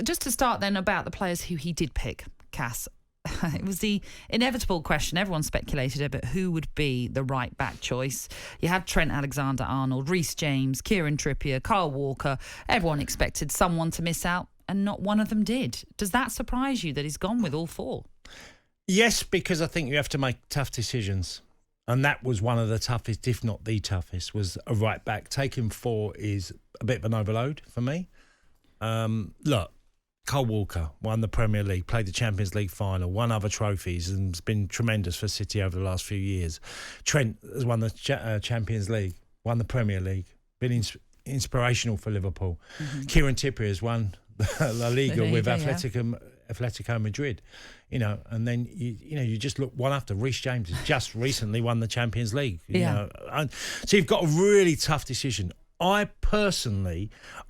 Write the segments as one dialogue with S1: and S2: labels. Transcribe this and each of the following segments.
S1: Just to start then about the players who he did pick, Cass. It was the inevitable question. Everyone speculated about who would be the right back choice. You had Trent Alexander-Arnold, Reece James, Kieran Trippier, Kyle Walker. Everyone expected someone to miss out, and not one of them did. Does that surprise you that he's gone with all four?
S2: Yes, because I think you have to make tough decisions. And that was one of the toughest, if not the toughest, was a right back. Taking four is a bit of an overload for me. Look, Kyle Walker won the Premier League, played the Champions League final, won other trophies, and has been tremendous for City over the last few years. Trent has won the Champions League, won the Premier League, been inspirational for Liverpool. Mm-hmm. Kieran Trippier has won La Liga with Atletico Madrid. And then you just look one after. Reece James has just recently won the Champions League. So you've got a really tough decision. I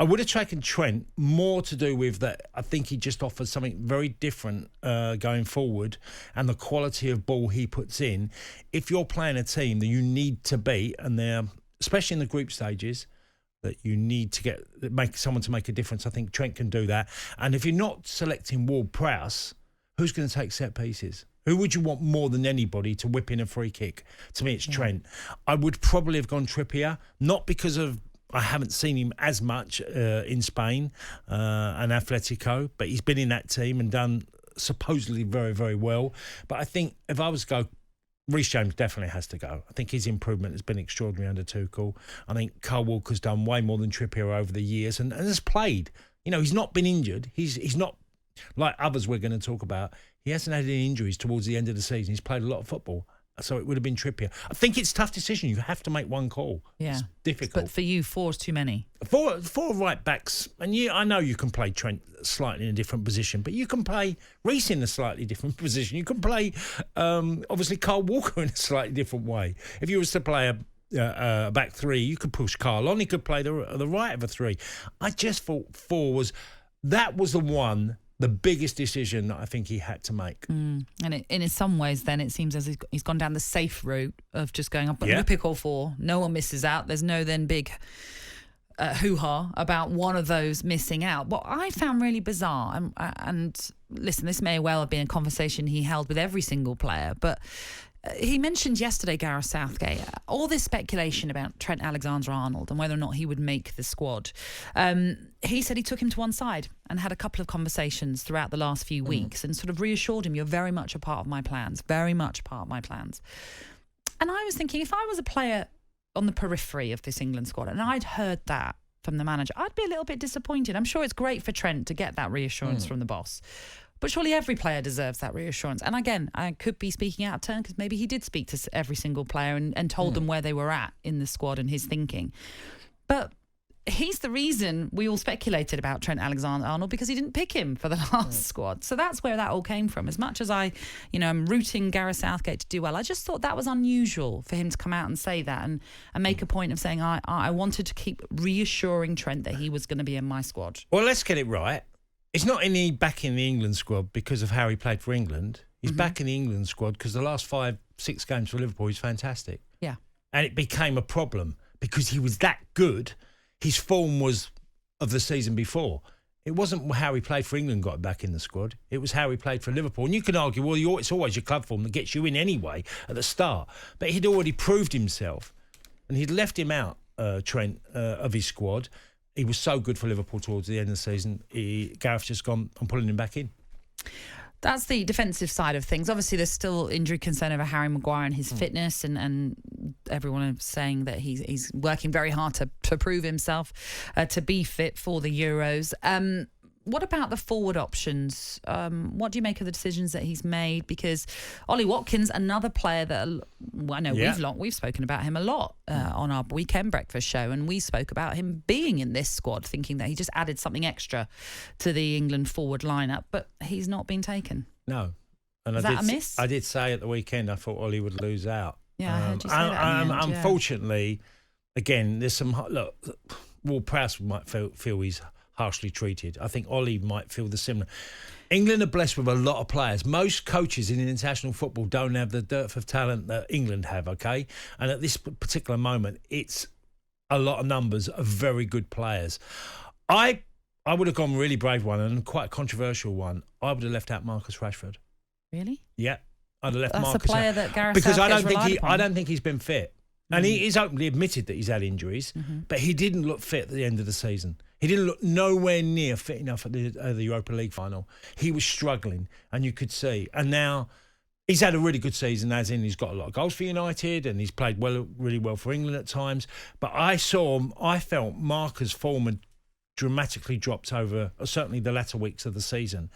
S2: would have taken Trent more to do with that. I think he just offers something very different going forward, and the quality of ball he puts in. If you're playing a team that you need to beat, and they're, especially in the group stages, that you need to make someone to make a difference, I think Trent can do that. And if you're not selecting Ward-Prowse, who's going to take set pieces? Who would you want more than anybody to whip in a free kick? To me, it's Trent. I would probably have gone Trippier, not because of I haven't seen him as much in Spain and Atletico, but he's been in that team and done supposedly very, very well. But I think if I was to go, Reece James definitely has to go. I think his improvement has been extraordinary under Tuchel. I think Kyle Walker's done way more than Trippier over the years and has played. He's not been injured. He's not like others we're going to talk about. He hasn't had any injuries towards the end of the season. He's played a lot of football. So it would have been Trippier. I think it's a tough decision. You have to make one call. Yeah. It's difficult.
S1: But for you, four is too many.
S2: Four right backs. And I know you can play Trent slightly in a different position, but you can play Reece in a slightly different position. You can play, obviously, Kyle Walker in a slightly different way. If you was to play a back three, you could push Kyle on. He could play the right of a three. I just thought four was the biggest decision that I think he had to make. And
S1: in some ways, then, it seems as he's gone down the safe route of just going, I'm going to pick all four. No one misses out. There's no then big hoo-ha about one of those missing out. What I found really bizarre, and listen, this may well have been a conversation he held with every single player, but he mentioned yesterday, Gareth Southgate, all this speculation about Trent Alexander-Arnold and whether or not he would make the squad. He said he took him to one side and had a couple of conversations throughout the last few weeks and sort of reassured him, you're very much a part of my plans, very much a part of my plans. And I was thinking, if I was a player on the periphery of this England squad and I'd heard that from the manager, I'd be a little bit disappointed. I'm sure it's great for Trent to get that reassurance from the boss. But surely every player deserves that reassurance. And again, I could be speaking out of turn because maybe he did speak to every single player and told them where they were at in the squad and his thinking. But he's the reason we all speculated about Trent Alexander-Arnold because he didn't pick him for the last squad. So that's where that all came from. As much as I'm rooting Gareth Southgate to do well, I just thought that was unusual for him to come out and say that and make a point of saying, I wanted to keep reassuring Trent that he was going to be in my squad.
S2: Well, let's get it right. He's not back in the England squad because of how he played for England. He's back in the England squad because the last 5-6 games for Liverpool, he's fantastic.
S1: Yeah.
S2: And it became a problem because he was that good. His form was of the season before. It wasn't how he played for England got back in the squad. It was how he played for Liverpool. And you can argue, well, it's always your club form that gets you in anyway at the start. But he'd already proved himself. And he'd left him out, Trent, of his squad. He was so good for Liverpool towards the end of the season. Gareth's just gone, I'm pulling him back in.
S1: That's the defensive side of things. Obviously, there's still injury concern over Harry Maguire and his fitness, and everyone is saying that he's working very hard to prove himself to be fit for the Euros. What about the forward options? What do you make of the decisions that he's made? Because Ollie Watkins, another player that I know we've spoken about him a lot on our weekend breakfast show, and we spoke about him being in this squad, thinking that he just added something extra to the England forward lineup, but he's not been taken.
S2: No. And
S1: Is that a miss?
S2: I did say at the weekend I thought Ollie would lose out.
S1: Yeah, I heard you say that in the end,
S2: unfortunately, again, there's some... Look, Ward-Prowse might feel he's harshly treated. I think Ollie might feel the similar. England are blessed with a lot of players. Most coaches in international football don't have the dearth of talent that England have, okay? And at this particular moment, it's a lot of numbers of very good players. I I would have gone really brave one and quite a controversial one. I would have left out Marcus Rashford.
S1: Really?
S2: Yeah, I'd have left
S1: That's
S2: Marcus
S1: a player
S2: out.
S1: that Gareth
S2: because I
S1: Southgate's
S2: don't think he's been fit. And he's openly admitted that he's had injuries, but he didn't look fit at the end of the season. He didn't look nowhere near fit enough at the Europa League final. He was struggling, and you could see. And now he's had a really good season, as in he's got a lot of goals for United, and he's played really well for England at times. But I felt Marcus' form had dramatically dropped over certainly the latter weeks of the season.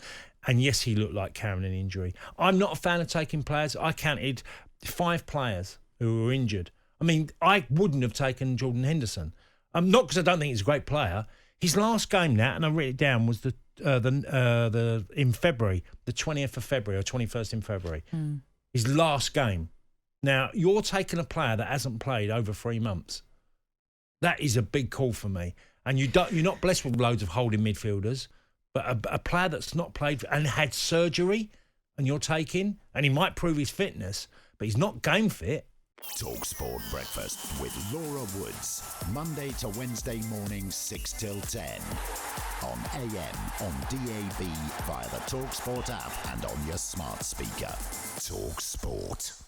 S2: And yes, he looked like carrying an injury. I'm not a fan of taking players. I counted 5 players who were injured. I mean, I wouldn't have taken Jordan Henderson. Not because I don't think he's a great player. His last game now, and I wrote it down, was in February, the 20th of February or 21st in February. His last game. Now, you're taking a player that hasn't played over 3 months. That is a big call for me. And you're not blessed with loads of holding midfielders, but a player that's not played and had surgery, and you're taking, and he might prove his fitness, but he's not game fit.
S3: talkSPORT Breakfast with Laura Woods. Monday to Wednesday mornings 6 till 10. On AM, on DAB, via the talkSPORT app and on your smart speaker. talkSPORT.